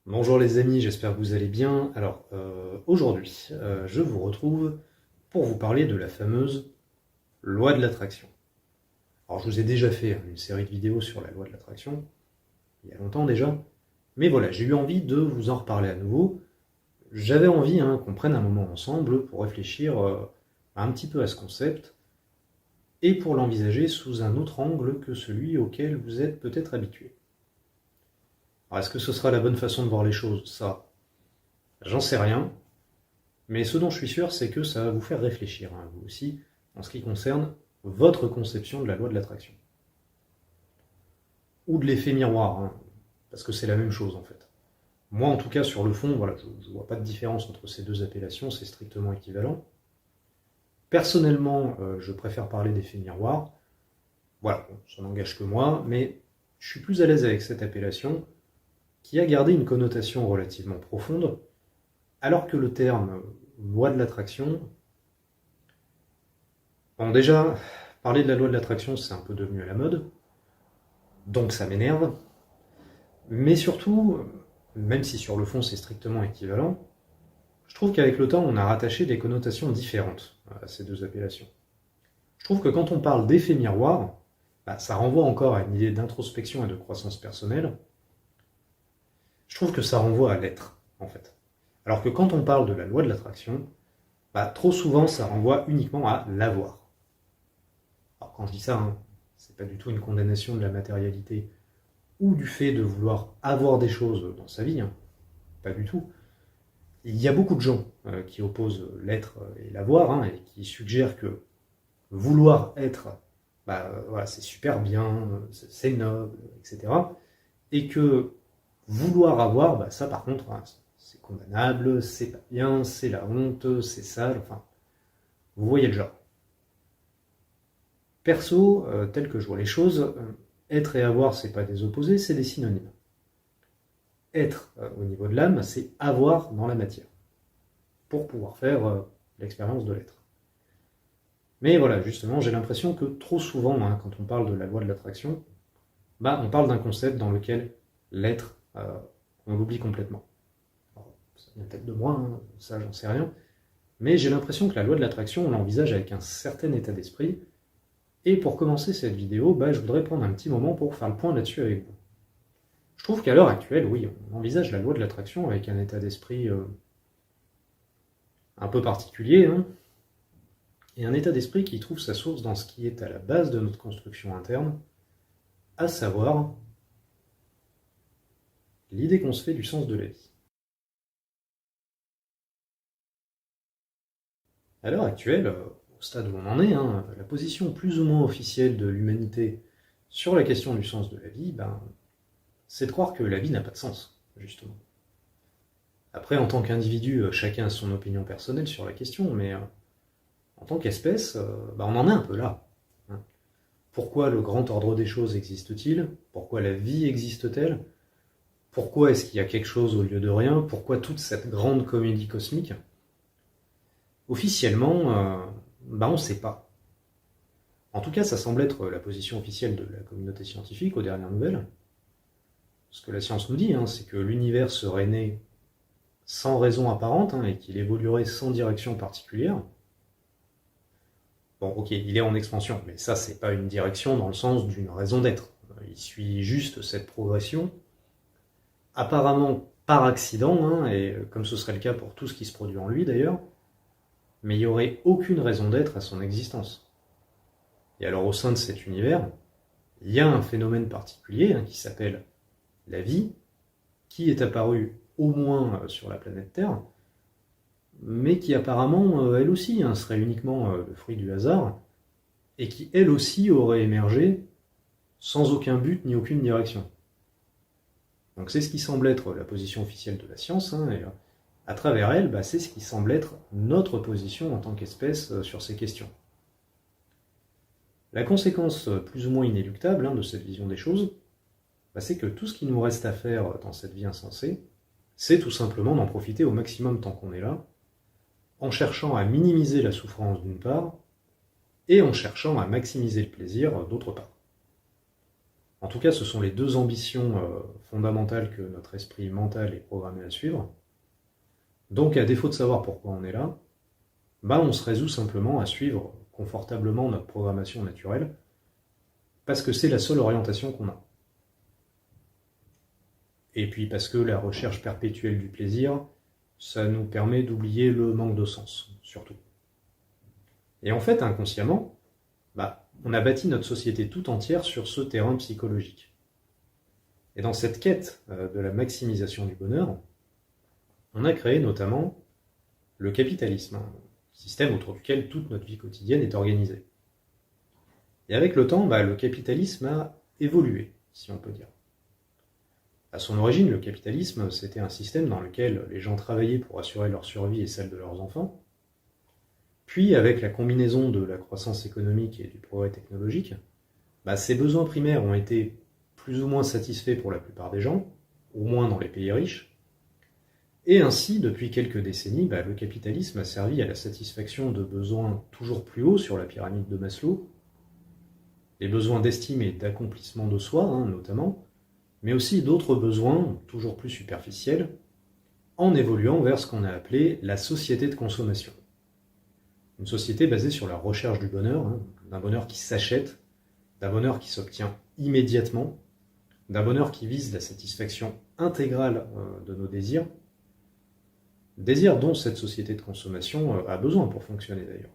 Bonjour les amis, j'espère que vous allez bien. Alors aujourd'hui, je vous retrouve pour vous parler de la fameuse loi de l'attraction. Alors je vous ai déjà fait une série de vidéos sur la loi de l'attraction, il y a longtemps déjà, mais voilà, j'ai eu envie de vous en reparler à nouveau. J'avais envie qu'on prenne un moment ensemble pour réfléchir un petit peu à ce concept et pour l'envisager sous un autre angle que celui auquel vous êtes peut-être habitué. Alors est-ce que ce sera la bonne façon de voir les choses? Ça, j'en sais rien. Mais ce dont je suis sûr, c'est que ça va vous faire réfléchir, vous aussi, en ce qui concerne votre conception de la loi de l'attraction. Ou de l'effet miroir, parce que c'est la même chose en fait. Moi en tout cas, sur le fond, voilà, je ne vois pas de différence entre ces deux appellations, c'est strictement équivalent. Personnellement, je préfère parler d'effet miroir. Voilà, bon, ça n'engage que moi, mais je suis plus à l'aise avec cette appellation, qui a gardé une connotation relativement profonde, alors que le terme loi de l'attraction. Bon, déjà, parler de la loi de l'attraction, c'est un peu devenu à la mode, donc ça m'énerve. Mais surtout, même si sur le fond c'est strictement équivalent, je trouve qu'avec le temps, on a rattaché des connotations différentes à ces deux appellations. Je trouve que quand on parle d'effet miroir, ça renvoie encore à une idée d'introspection et de croissance personnelle. Je trouve que ça renvoie à l'être, en fait. Alors que quand on parle de la loi de l'attraction, trop souvent ça renvoie uniquement à l'avoir. Alors quand je dis ça, c'est pas du tout une condamnation de la matérialité ou du fait de vouloir avoir des choses dans sa vie, pas du tout. Il y a beaucoup de gens qui opposent l'être et l'avoir, et qui suggèrent que vouloir être, voilà, c'est super bien, c'est noble, etc. Et que vouloir avoir, ça par contre, c'est condamnable, c'est pas bien, c'est la honte, c'est sale, enfin, vous voyez le genre. Perso, tel que je vois les choses, être et avoir, c'est pas des opposés, c'est des synonymes. Être au niveau de l'âme, c'est avoir dans la matière, pour pouvoir faire l'expérience de l'être. Mais voilà, justement, j'ai l'impression que trop souvent, quand on parle de la loi de l'attraction, on parle d'un concept dans lequel l'être, on l'oublie complètement. Alors, ça vient peut-être de moi, ça j'en sais rien, mais j'ai l'impression que la loi de l'attraction, on l'envisage avec un certain état d'esprit. Et pour commencer cette vidéo, je voudrais prendre un petit moment pour faire le point là-dessus avec vous. Je trouve qu'à l'heure actuelle, oui, on envisage la loi de l'attraction avec un état d'esprit un peu particulier, et un état d'esprit qui trouve sa source dans ce qui est à la base de notre construction interne, à savoir l'idée qu'on se fait du sens de la vie. À l'heure actuelle, au stade où on en est, la position plus ou moins officielle de l'humanité sur la question du sens de la vie, c'est de croire que la vie n'a pas de sens, justement. Après, en tant qu'individu, chacun a son opinion personnelle sur la question, mais en tant qu'espèce, on en est un peu là. Pourquoi le grand ordre des choses existe-t-il? Pourquoi la vie existe-t-elle? Pourquoi est-ce qu'il y a quelque chose au lieu de rien? Pourquoi toute cette grande comédie cosmique? Officiellement, on ne sait pas. En tout cas, ça semble être la position officielle de la communauté scientifique aux dernières nouvelles. Ce que la science nous dit, c'est que l'univers serait né sans raison apparente et qu'il évoluerait sans direction particulière. Bon, ok, il est en expansion, mais ça, c'est pas une direction dans le sens d'une raison d'être. Il suit juste cette progression, apparemment par accident, et comme ce serait le cas pour tout ce qui se produit en lui d'ailleurs, mais il n'y aurait aucune raison d'être à son existence. Et alors au sein de cet univers, il y a un phénomène particulier qui s'appelle la vie, qui est apparu au moins sur la planète Terre, mais qui apparemment, elle aussi, serait uniquement le fruit du hasard, et qui elle aussi aurait émergé sans aucun but ni aucune direction. Donc c'est ce qui semble être la position officielle de la science, et à travers elle, c'est ce qui semble être notre position en tant qu'espèce sur ces questions. La conséquence plus ou moins inéluctable de cette vision des choses, c'est que tout ce qui nous reste à faire dans cette vie insensée, c'est tout simplement d'en profiter au maximum tant qu'on est là, en cherchant à minimiser la souffrance d'une part, et en cherchant à maximiser le plaisir d'autre part. En tout cas, ce sont les deux ambitions fondamentales que notre esprit mental est programmé à suivre. Donc, à défaut de savoir pourquoi on est là, on se résout simplement à suivre confortablement notre programmation naturelle, parce que c'est la seule orientation qu'on a. Et puis parce que la recherche perpétuelle du plaisir, ça nous permet d'oublier le manque de sens, surtout. Et en fait, inconsciemment, on a bâti notre société tout entière sur ce terrain psychologique. Et dans cette quête de la maximisation du bonheur, on a créé notamment le capitalisme, un système autour duquel toute notre vie quotidienne est organisée. Et avec le temps, le capitalisme a évolué, si on peut dire. À son origine, le capitalisme, c'était un système dans lequel les gens travaillaient pour assurer leur survie et celle de leurs enfants. Puis, avec la combinaison de la croissance économique et du progrès technologique, ces besoins primaires ont été plus ou moins satisfaits pour la plupart des gens, au moins dans les pays riches. Et ainsi, depuis quelques décennies, le capitalisme a servi à la satisfaction de besoins toujours plus hauts sur la pyramide de Maslow, les besoins d'estime et d'accomplissement de soi, notamment, mais aussi d'autres besoins toujours plus superficiels, en évoluant vers ce qu'on a appelé la société de consommation. Une société basée sur la recherche du bonheur, d'un bonheur qui s'achète, d'un bonheur qui s'obtient immédiatement, d'un bonheur qui vise la satisfaction intégrale de nos désirs dont cette société de consommation a besoin pour fonctionner d'ailleurs.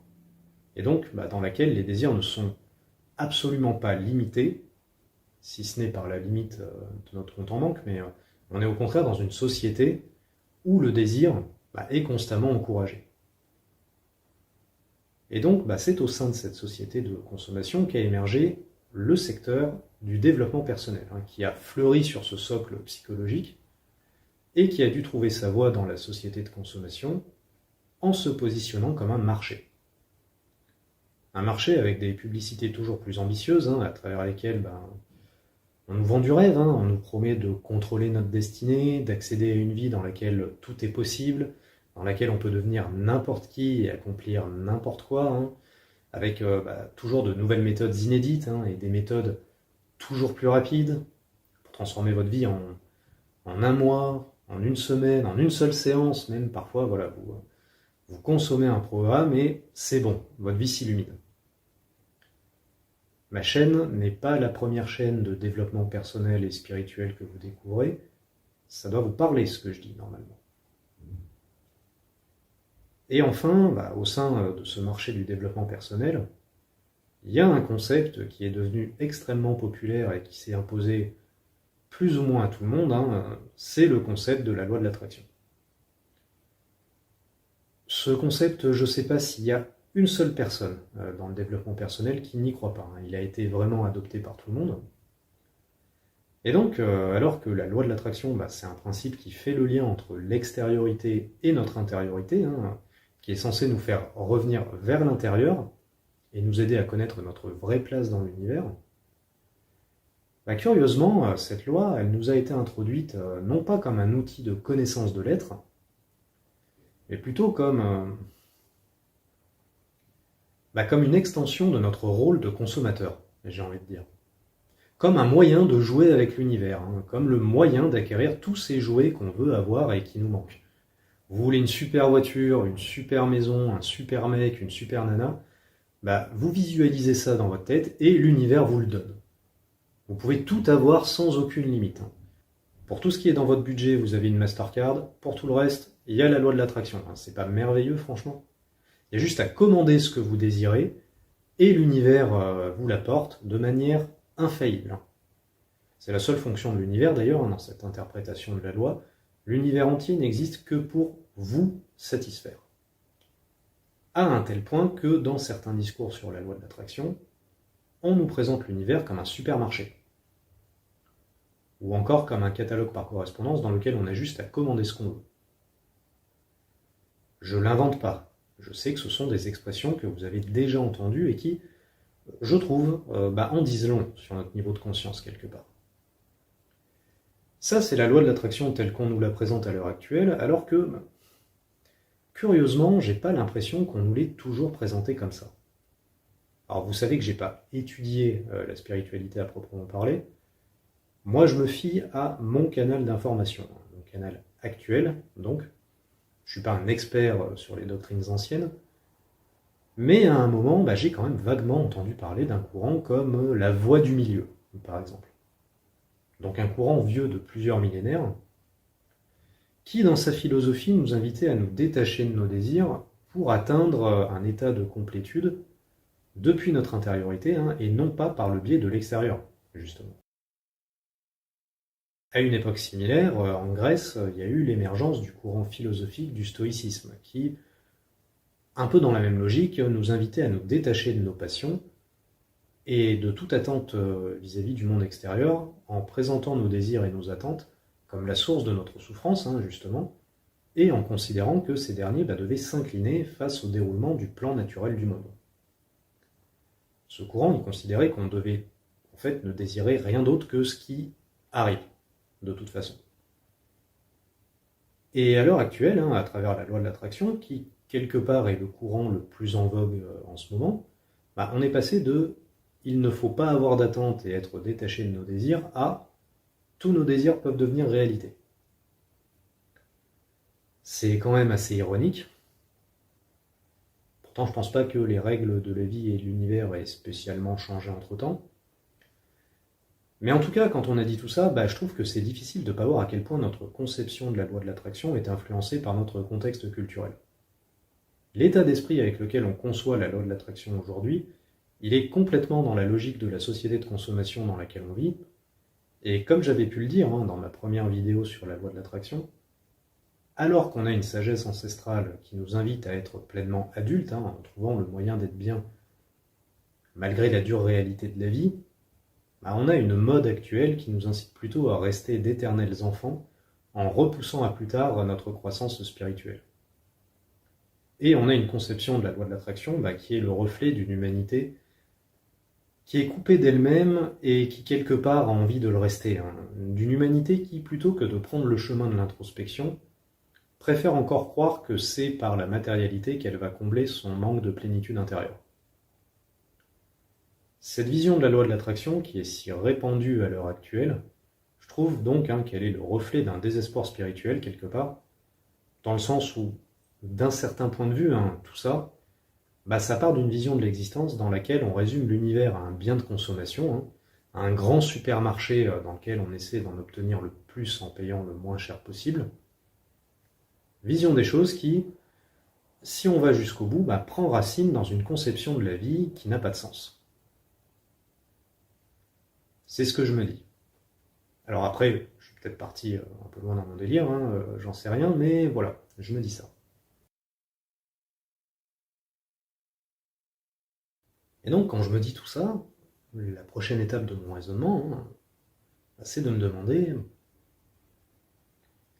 Et donc, dans laquelle les désirs ne sont absolument pas limités, si ce n'est par la limite de notre compte en banque, mais on est au contraire dans une société où le désir est constamment encouragé. Et donc, c'est au sein de cette société de consommation qu'a émergé le secteur du développement personnel, qui a fleuri sur ce socle psychologique et qui a dû trouver sa voie dans la société de consommation en se positionnant comme un marché. Un marché avec des publicités toujours plus ambitieuses, à travers lesquelles on nous vend du rêve, on nous promet de contrôler notre destinée, d'accéder à une vie dans laquelle tout est possible, dans laquelle on peut devenir n'importe qui et accomplir n'importe quoi, avec toujours de nouvelles méthodes inédites et des méthodes toujours plus rapides pour transformer votre vie en un mois, en une semaine, en une seule séance, même parfois, vous consommez un programme et c'est bon, votre vie s'illumine. Ma chaîne n'est pas la première chaîne de développement personnel et spirituel que vous découvrez, ça doit vous parler ce que je dis normalement. Et enfin, au sein de ce marché du développement personnel, il y a un concept qui est devenu extrêmement populaire et qui s'est imposé plus ou moins à tout le monde, c'est le concept de la loi de l'attraction. Ce concept, je ne sais pas s'il y a une seule personne dans le développement personnel qui n'y croit pas. Il a été vraiment adopté par tout le monde. Et donc, alors que la loi de l'attraction, c'est un principe qui fait le lien entre l'extériorité et notre intériorité, qui est censé nous faire revenir vers l'intérieur et nous aider à connaître notre vraie place dans l'univers, curieusement, cette loi, elle nous a été introduite non pas comme un outil de connaissance de l'être, mais plutôt comme une extension de notre rôle de consommateur, j'ai envie de dire. Comme un moyen de jouer avec l'univers, comme le moyen d'acquérir tous ces jouets qu'on veut avoir et qui nous manquent. Vous voulez une super voiture, une super maison, un super mec, une super nana, vous visualisez ça dans votre tête et l'univers vous le donne. Vous pouvez tout avoir sans aucune limite. Pour tout ce qui est dans votre budget, vous avez une Mastercard. Pour tout le reste, il y a la loi de l'attraction. C'est pas merveilleux, franchement. Il y a juste à commander ce que vous désirez et l'univers vous l'apporte de manière infaillible. C'est la seule fonction de l'univers d'ailleurs dans cette interprétation de la loi. L'univers entier n'existe que pour vous satisfaire. À un tel point que dans certains discours sur la loi de l'attraction, on nous présente l'univers comme un supermarché. Ou encore comme un catalogue par correspondance dans lequel on a juste à commander ce qu'on veut. Je l'invente pas. Je sais que ce sont des expressions que vous avez déjà entendues et qui, je trouve, en disent long sur notre niveau de conscience quelque part. Ça, c'est la loi de l'attraction telle qu'on nous la présente à l'heure actuelle, alors que, curieusement, j'ai pas l'impression qu'on nous l'ait toujours présentée comme ça. Alors vous savez que j'ai pas étudié la spiritualité à proprement parler, Moi, je me fie à mon canal d'information, mon canal actuel, donc. Je ne suis pas un expert sur les doctrines anciennes, mais à un moment, j'ai quand même vaguement entendu parler d'un courant comme la voie du milieu, par exemple. Donc un courant vieux de plusieurs millénaires, qui dans sa philosophie nous invitait à nous détacher de nos désirs pour atteindre un état de complétude depuis notre intériorité, et non pas par le biais de l'extérieur, justement. À une époque similaire, en Grèce, il y a eu l'émergence du courant philosophique du stoïcisme, qui, un peu dans la même logique, nous invitait à nous détacher de nos passions et de toute attente vis-à-vis du monde extérieur, en présentant nos désirs et nos attentes comme la source de notre souffrance, justement, et en considérant que ces derniers devaient s'incliner face au déroulement du plan naturel du monde. Ce courant, il considérait qu'on devait, en fait, ne désirer rien d'autre que ce qui arrive, de toute façon. Et à l'heure actuelle, à travers la loi de l'attraction, qui quelque part est le courant le plus en vogue en ce moment, on est passé de il ne faut pas avoir d'attente et être détaché de nos désirs à tous nos désirs peuvent devenir réalité. C'est quand même assez ironique. Pourtant, je pense pas que les règles de la vie et de l'univers aient spécialement changé entre-temps. Mais en tout cas, quand on a dit tout ça, je trouve que c'est difficile de ne pas voir à quel point notre conception de la loi de l'attraction est influencée par notre contexte culturel. L'état d'esprit avec lequel on conçoit la loi de l'attraction aujourd'hui, il est complètement dans la logique de la société de consommation dans laquelle on vit, et comme j'avais pu le dire dans ma première vidéo sur la loi de l'attraction, alors qu'on a une sagesse ancestrale qui nous invite à être pleinement adultes, en trouvant le moyen d'être bien malgré la dure réalité de la vie, on a une mode actuelle qui nous incite plutôt à rester d'éternels enfants en repoussant à plus tard notre croissance spirituelle. Et on a une conception de la loi de l'attraction qui est le reflet d'une humanité qui est coupée d'elle-même et qui quelque part a envie de le rester. D'une humanité qui, plutôt que de prendre le chemin de l'introspection, préfère encore croire que c'est par la matérialité qu'elle va combler son manque de plénitude intérieure. Cette vision de la loi de l'attraction, qui est si répandue à l'heure actuelle, je trouve donc qu'elle est le reflet d'un désespoir spirituel quelque part, dans le sens où, d'un certain point de vue, tout ça, ça part d'une vision de l'existence dans laquelle on résume l'univers à un bien de consommation, à un grand supermarché dans lequel on essaie d'en obtenir le plus en payant le moins cher possible. Vision des choses qui, si on va jusqu'au bout, prend racine dans une conception de la vie qui n'a pas de sens. C'est ce que je me dis. Alors après, je suis peut-être parti un peu loin dans mon délire, j'en sais rien, mais voilà, je me dis ça. Et donc, quand je me dis tout ça, la prochaine étape de mon raisonnement, c'est de me demander,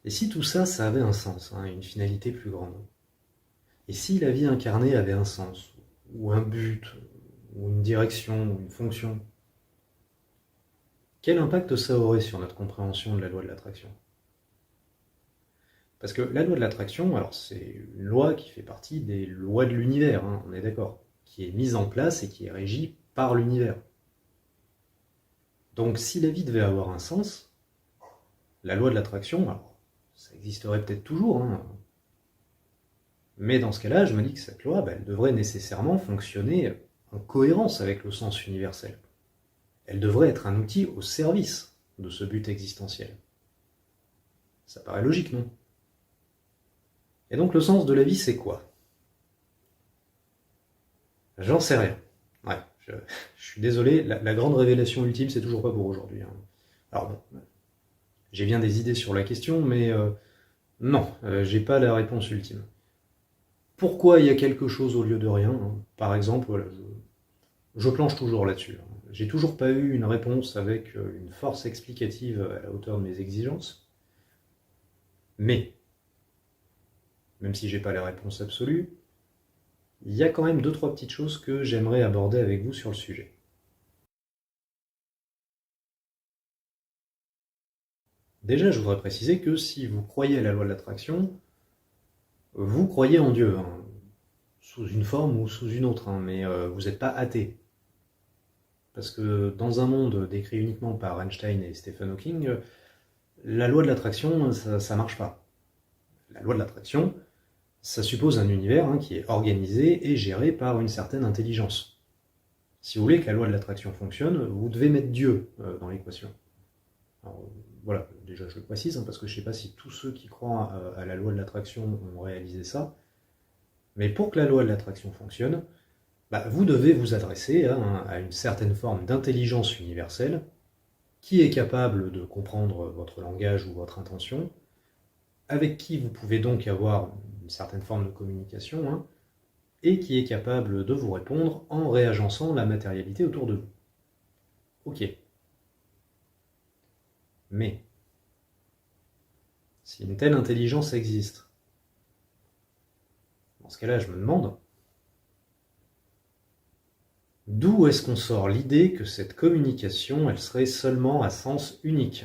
et si tout ça, ça avait un sens, une finalité plus grande? Et si la vie incarnée avait un sens, ou un but, ou une direction, ou une fonction? Quel impact ça aurait sur notre compréhension de la loi de l'attraction? Parce que la loi de l'attraction, alors c'est une loi qui fait partie des lois de l'univers, on est d'accord, qui est mise en place et qui est régie par l'univers. Donc si la vie devait avoir un sens, la loi de l'attraction, alors ça existerait peut-être toujours, mais dans ce cas-là, je me dis que cette loi, elle devrait nécessairement fonctionner en cohérence avec le sens universel. Elle devrait être un outil au service de ce but existentiel. Ça paraît logique, non? Et donc le sens de la vie, c'est quoi? J'en sais rien. Ouais, je suis désolé, la grande révélation ultime, c'est toujours pas pour aujourd'hui. Alors bon, j'ai bien des idées sur la question, mais non, j'ai pas la réponse ultime. Pourquoi il y a quelque chose au lieu de rien? Par exemple, voilà, je planche toujours là-dessus. J'ai toujours pas eu une réponse avec une force explicative à la hauteur de mes exigences. Mais, même si j'ai pas la réponse absolue, il y a quand même 2-3 petites choses que j'aimerais aborder avec vous sur le sujet. Déjà, je voudrais préciser que si vous croyez à la loi de l'attraction, vous croyez en Dieu, sous une forme ou sous une autre, mais vous n'êtes pas athée. Parce que dans un monde décrit uniquement par Einstein et Stephen Hawking, la loi de l'attraction, ça marche pas. La loi de l'attraction, ça suppose un univers qui est organisé et géré par une certaine intelligence. Si vous voulez que la loi de l'attraction fonctionne, vous devez mettre Dieu dans l'équation. Alors, voilà, déjà je le précise, parce que je ne sais pas si tous ceux qui croient à la loi de l'attraction ont réalisé ça, mais pour que la loi de l'attraction fonctionne, vous devez vous adresser à une certaine forme d'intelligence universelle qui est capable de comprendre votre langage ou votre intention, avec qui vous pouvez donc avoir une certaine forme de communication, et qui est capable de vous répondre en réagençant la matérialité autour de vous. Ok. Mais, si une telle intelligence existe, dans ce cas-là, je me demande, d'où est-ce qu'on sort l'idée que cette communication, elle serait seulement à sens unique?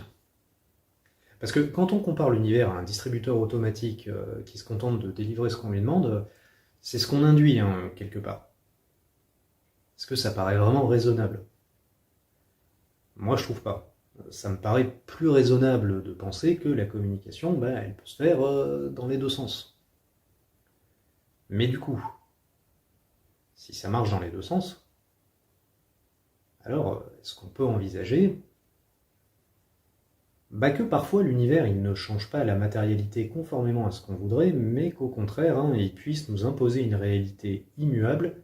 Parce que quand on compare l'univers à un distributeur automatique qui se contente de délivrer ce qu'on lui demande, c'est ce qu'on induit, quelque part. Est-ce que ça paraît vraiment raisonnable? Moi, je trouve pas. Ça me paraît plus raisonnable de penser que la communication, elle peut se faire dans les deux sens. Mais du coup, si ça marche dans les deux sens, alors est-ce qu'on peut envisager que parfois l'univers il ne change pas la matérialité conformément à ce qu'on voudrait, mais qu'au contraire, il puisse nous imposer une réalité immuable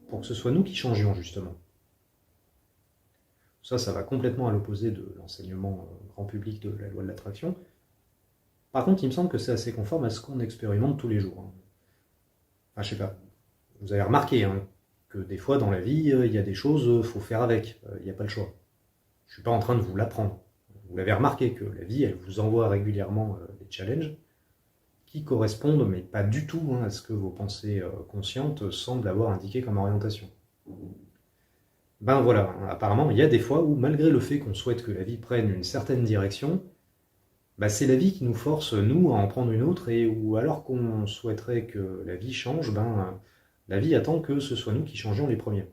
pour que ce soit nous qui changions justement. Ça va complètement à l'opposé de l'enseignement grand public de la loi de l'attraction. Par contre, il me semble que c'est assez conforme à ce qu'on expérimente tous les jours. Enfin, je sais pas. Vous avez remarqué que des fois dans la vie, il y a des choses, faut faire avec. Il n'y a pas le choix. Je suis pas en train de vous l'apprendre. Vous l'avez remarqué que la vie, elle vous envoie régulièrement des challenges qui correspondent, mais pas du tout à ce que vos pensées conscientes semblent avoir indiqué comme orientation. Voilà, apparemment, il y a des fois où, malgré le fait qu'on souhaite que la vie prenne une certaine direction, c'est la vie qui nous force, nous, à en prendre une autre, et où alors qu'on souhaiterait que la vie change, la vie attend que ce soit nous qui changions les premiers.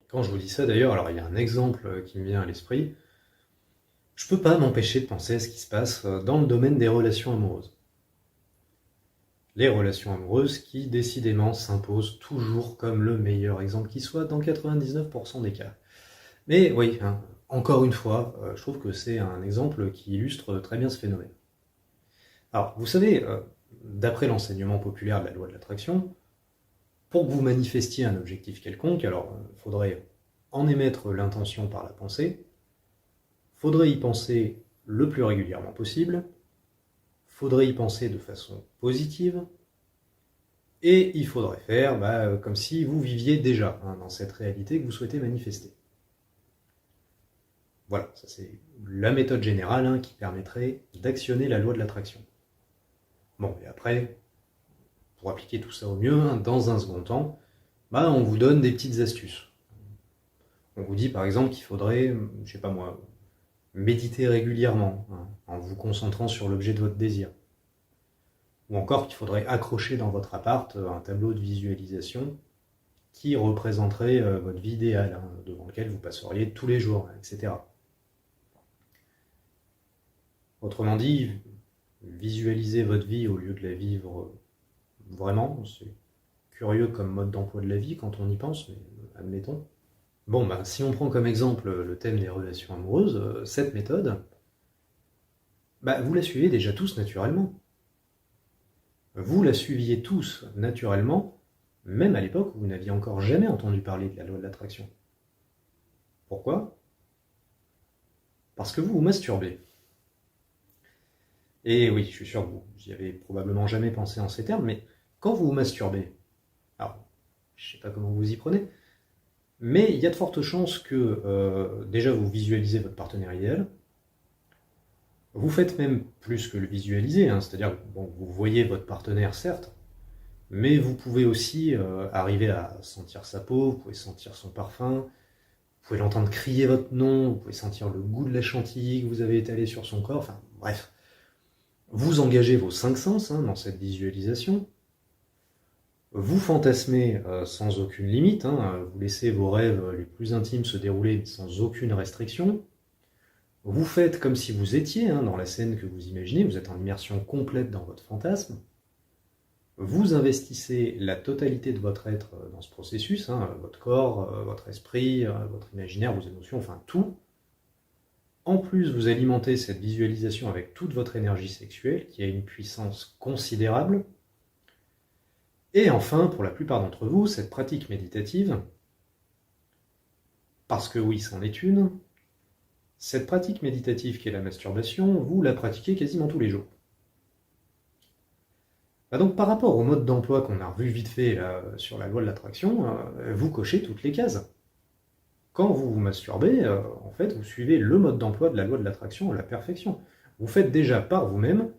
Quand je vous dis ça d'ailleurs, alors il y a un exemple qui me vient à l'esprit. Je peux pas m'empêcher de penser à ce qui se passe dans le domaine des relations amoureuses. Les relations amoureuses qui, décidément, s'imposent toujours comme le meilleur exemple qui soit dans 99% des cas. Mais oui, encore une fois, je trouve que c'est un exemple qui illustre très bien ce phénomène. Alors, vous savez, d'après l'enseignement populaire de la loi de l'attraction, pour que vous manifestiez un objectif quelconque, alors il faudrait en émettre l'intention par la pensée, faudrait y penser le plus régulièrement possible, faudrait y penser de façon positive, et il faudrait faire comme si vous viviez déjà dans cette réalité que vous souhaitez manifester. Voilà, ça c'est la méthode générale qui permettrait d'actionner la loi de l'attraction. Bon, et après, pour appliquer tout ça au mieux, dans un second temps, on vous donne des petites astuces. On vous dit par exemple qu'il faudrait, je sais pas moi, méditer régulièrement, en vous concentrant sur l'objet de votre désir. Ou encore qu'il faudrait accrocher dans votre appart un tableau de visualisation qui représenterait votre vie idéale, devant lequel vous passeriez tous les jours, etc. Autrement dit, visualiser votre vie au lieu de la vivre vraiment, c'est curieux comme mode d'emploi de la vie quand on y pense, mais admettons. Bon, si on prend comme exemple le thème des relations amoureuses, cette méthode, vous la suivez déjà tous naturellement. Vous la suiviez tous naturellement, même à l'époque où vous n'aviez encore jamais entendu parler de la loi de l'attraction. Pourquoi? Parce que vous vous masturbez. Et oui, je suis sûr que vous n'y avez probablement jamais pensé en ces termes, mais quand vous vous masturbez, alors, je ne sais pas comment vous y prenez, mais il y a de fortes chances que déjà vous visualisez votre partenaire idéal. Vous faites même plus que le visualiser, c'est-à-dire que vous voyez votre partenaire certes, mais vous pouvez aussi arriver à sentir sa peau, vous pouvez sentir son parfum, vous pouvez l'entendre crier votre nom, vous pouvez sentir le goût de la chantilly que vous avez étalé sur son corps, enfin bref. Vous engagez vos 5 sens dans cette visualisation. Vous fantasmez sans aucune limite, hein, vous laissez vos rêves les plus intimes se dérouler sans aucune restriction. Vous faites comme si vous étiez dans la scène que vous imaginez, vous êtes en immersion complète dans votre fantasme. Vous investissez la totalité de votre être dans ce processus, votre corps, votre esprit, votre imaginaire, vos émotions, enfin tout. En plus, vous alimentez cette visualisation avec toute votre énergie sexuelle, qui a une puissance considérable. Et enfin, pour la plupart d'entre vous, cette pratique méditative, parce que oui, c'en est une, cette pratique méditative qui est la masturbation, vous la pratiquez quasiment tous les jours. Donc par rapport au mode d'emploi qu'on a revu vite fait là, sur la loi de l'attraction, vous cochez toutes les cases. Quand vous vous masturbez, en fait, vous suivez le mode d'emploi de la loi de l'attraction à la perfection. Vous faites déjà par vous-même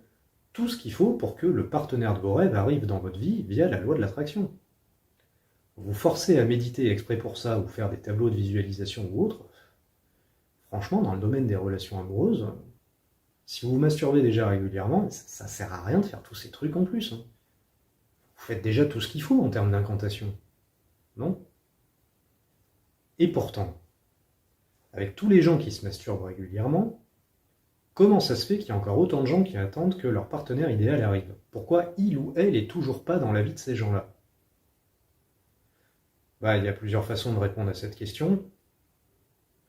tout ce qu'il faut pour que le partenaire de vos rêves arrive dans votre vie via la loi de l'attraction. Vous forcez à méditer exprès pour ça ou faire des tableaux de visualisation ou autre. Franchement, dans le domaine des relations amoureuses, si vous vous masturbez déjà régulièrement, ça sert à rien de faire tous ces trucs en plus. Vous faites déjà tout ce qu'il faut en termes d'incantation. Non ? Et pourtant, avec tous les gens qui se masturbent régulièrement, comment ça se fait qu'il y a encore autant de gens qui attendent que leur partenaire idéal arrive? Pourquoi il ou elle est toujours pas dans la vie de ces gens-là? Il y a plusieurs façons de répondre à cette question.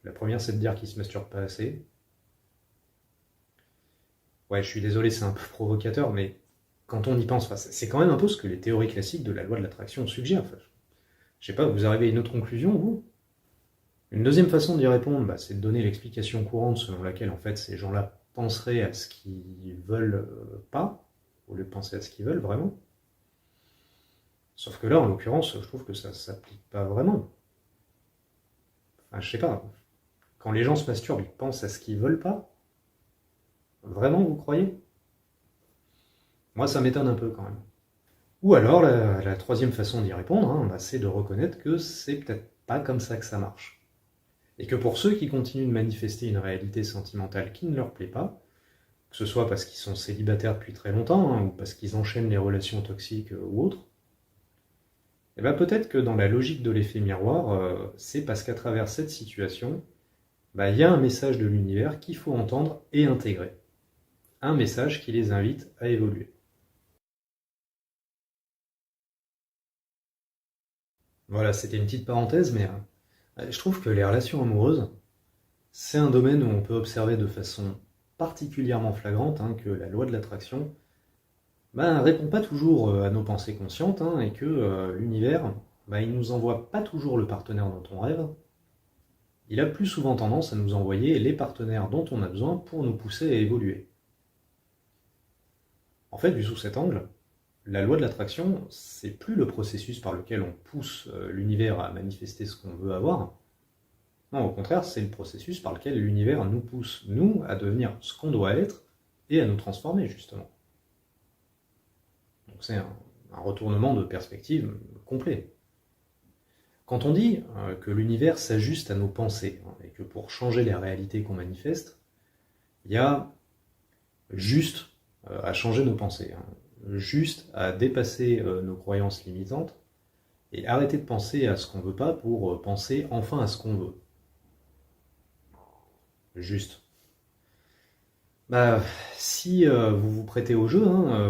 La première, c'est de dire qu'ils se masturbent pas assez. Ouais, je suis désolé, c'est un peu provocateur, mais quand on y pense, c'est quand même un peu ce que les théories classiques de la loi de l'attraction suggèrent. Je sais pas, vous arrivez à une autre conclusion, vous? Une deuxième façon d'y répondre, c'est de donner l'explication courante selon laquelle en fait ces gens-là penseraient à ce qu'ils veulent pas, au lieu de penser à ce qu'ils veulent vraiment. Sauf que là, en l'occurrence, je trouve que ça s'applique pas vraiment. Enfin, je sais pas, quand les gens se masturbent, ils pensent à ce qu'ils veulent pas? Vraiment, vous croyez? Moi, ça m'étonne un peu quand même. Ou alors, la troisième façon d'y répondre, c'est de reconnaître que c'est peut-être pas comme ça que ça marche. Et que pour ceux qui continuent de manifester une réalité sentimentale qui ne leur plaît pas, que ce soit parce qu'ils sont célibataires depuis très longtemps, ou parce qu'ils enchaînent les relations toxiques ou autres, peut-être que dans la logique de l'effet miroir, c'est parce qu'à travers cette situation, il y a un message de l'univers qu'il faut entendre et intégrer. Un message qui les invite à évoluer. Voilà, c'était une petite parenthèse, mais je trouve que les relations amoureuses, c'est un domaine où on peut observer de façon particulièrement flagrante que la loi de l'attraction répond pas toujours à nos pensées conscientes et que l'univers, il nous envoie pas toujours le partenaire dont on rêve. Il a plus souvent tendance à nous envoyer les partenaires dont on a besoin pour nous pousser à évoluer. En fait, vu sous cet angle, la loi de l'attraction, c'est plus le processus par lequel on pousse l'univers à manifester ce qu'on veut avoir. Non, au contraire, c'est le processus par lequel l'univers nous pousse, nous, à devenir ce qu'on doit être et à nous transformer, justement. Donc c'est un retournement de perspective complet. Quand on dit que l'univers s'ajuste à nos pensées, et que pour changer les réalités qu'on manifeste, il y a juste à changer nos pensées, juste à dépasser nos croyances limitantes, et arrêter de penser à ce qu'on veut pas pour penser enfin à ce qu'on veut. Juste. Si vous vous prêtez au jeu,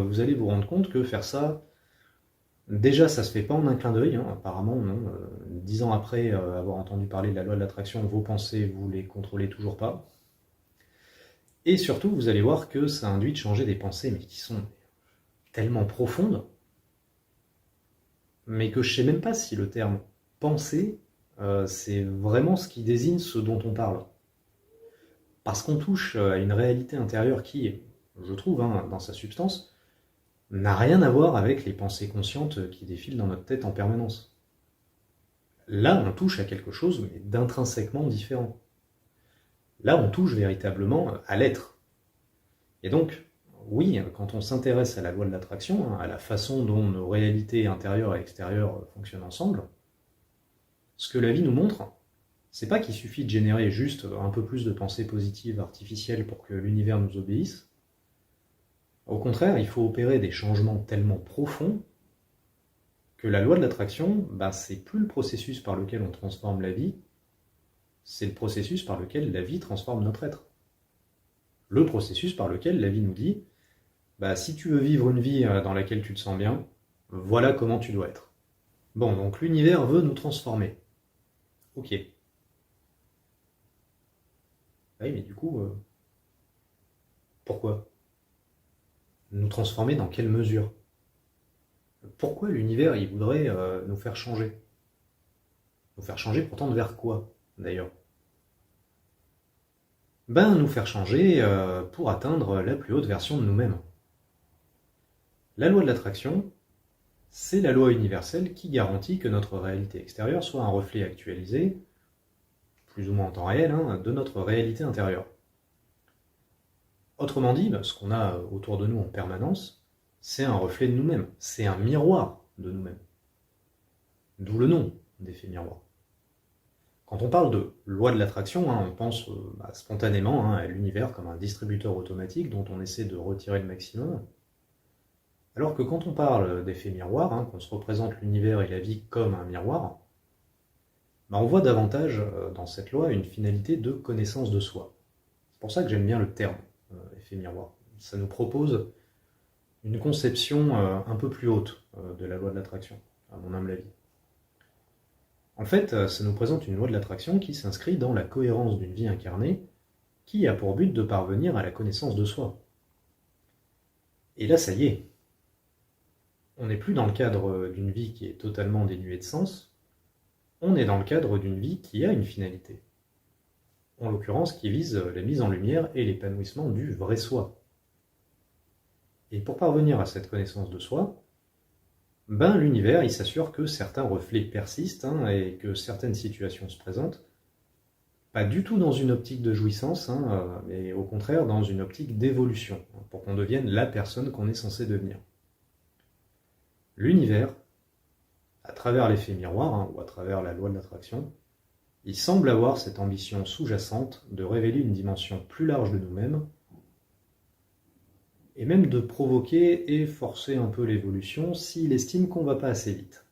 vous allez vous rendre compte que faire ça, déjà ça se fait pas en un clin d'œil, apparemment non. 10 ans après avoir entendu parler de la loi de l'attraction, vos pensées, vous les contrôlez toujours pas. Et surtout, vous allez voir que ça induit de changer des pensées, mais qui sont tellement profondes, mais que je sais même pas si le terme pensée, c'est vraiment ce qui désigne ce dont on parle. Parce qu'on touche à une réalité intérieure qui, je trouve, dans sa substance, n'a rien à voir avec les pensées conscientes qui défilent dans notre tête en permanence. Là, on touche à quelque chose mais d'intrinsèquement différent. Là, on touche véritablement à l'être. Et donc, oui, quand on s'intéresse à la loi de l'attraction, à la façon dont nos réalités intérieures et extérieures fonctionnent ensemble, ce que la vie nous montre, c'est pas qu'il suffit de générer juste un peu plus de pensées positives artificielles pour que l'univers nous obéisse. Au contraire, il faut opérer des changements tellement profonds que la loi de l'attraction, c'est plus le processus par lequel on transforme la vie, c'est le processus par lequel la vie transforme notre être. Le processus par lequel la vie nous dit, si tu veux vivre une vie dans laquelle tu te sens bien, voilà comment tu dois être. Bon, donc l'univers veut nous transformer. Ok. Oui, mais du coup, pourquoi? Nous transformer dans quelle mesure? Pourquoi l'univers il voudrait nous faire changer? Nous faire changer pourtant vers quoi, d'ailleurs? Nous faire changer pour atteindre la plus haute version de nous-mêmes. La loi de l'attraction, c'est la loi universelle qui garantit que notre réalité extérieure soit un reflet actualisé, plus ou moins en temps réel, de notre réalité intérieure. Autrement dit, ce qu'on a autour de nous en permanence, c'est un reflet de nous-mêmes, c'est un miroir de nous-mêmes. D'où le nom d'effet miroir. Quand on parle de loi de l'attraction, on pense spontanément à l'univers comme un distributeur automatique dont on essaie de retirer le maximum. Alors que quand on parle d'effet miroir, qu'on se représente l'univers et la vie comme un miroir, on voit davantage dans cette loi une finalité de connaissance de soi. C'est pour ça que j'aime bien le terme effet miroir. Ça nous propose une conception un peu plus haute de la loi de l'attraction, à mon humble avis. En fait, ça nous présente une loi de l'attraction qui s'inscrit dans la cohérence d'une vie incarnée qui a pour but de parvenir à la connaissance de soi. Et là, ça y est. On n'est plus dans le cadre d'une vie qui est totalement dénuée de sens, on est dans le cadre d'une vie qui a une finalité. En l'occurrence, qui vise la mise en lumière et l'épanouissement du vrai soi. Et pour parvenir à cette connaissance de soi, l'univers il s'assure que certains reflets persistent et que certaines situations se présentent, pas du tout dans une optique de jouissance, mais au contraire dans une optique d'évolution, pour qu'on devienne la personne qu'on est censé devenir. L'univers, à travers l'effet miroir, ou à travers la loi de l'attraction, il semble avoir cette ambition sous-jacente de révéler une dimension plus large de nous-mêmes, et même de provoquer et forcer un peu l'évolution s'il estime qu'on ne va pas assez vite.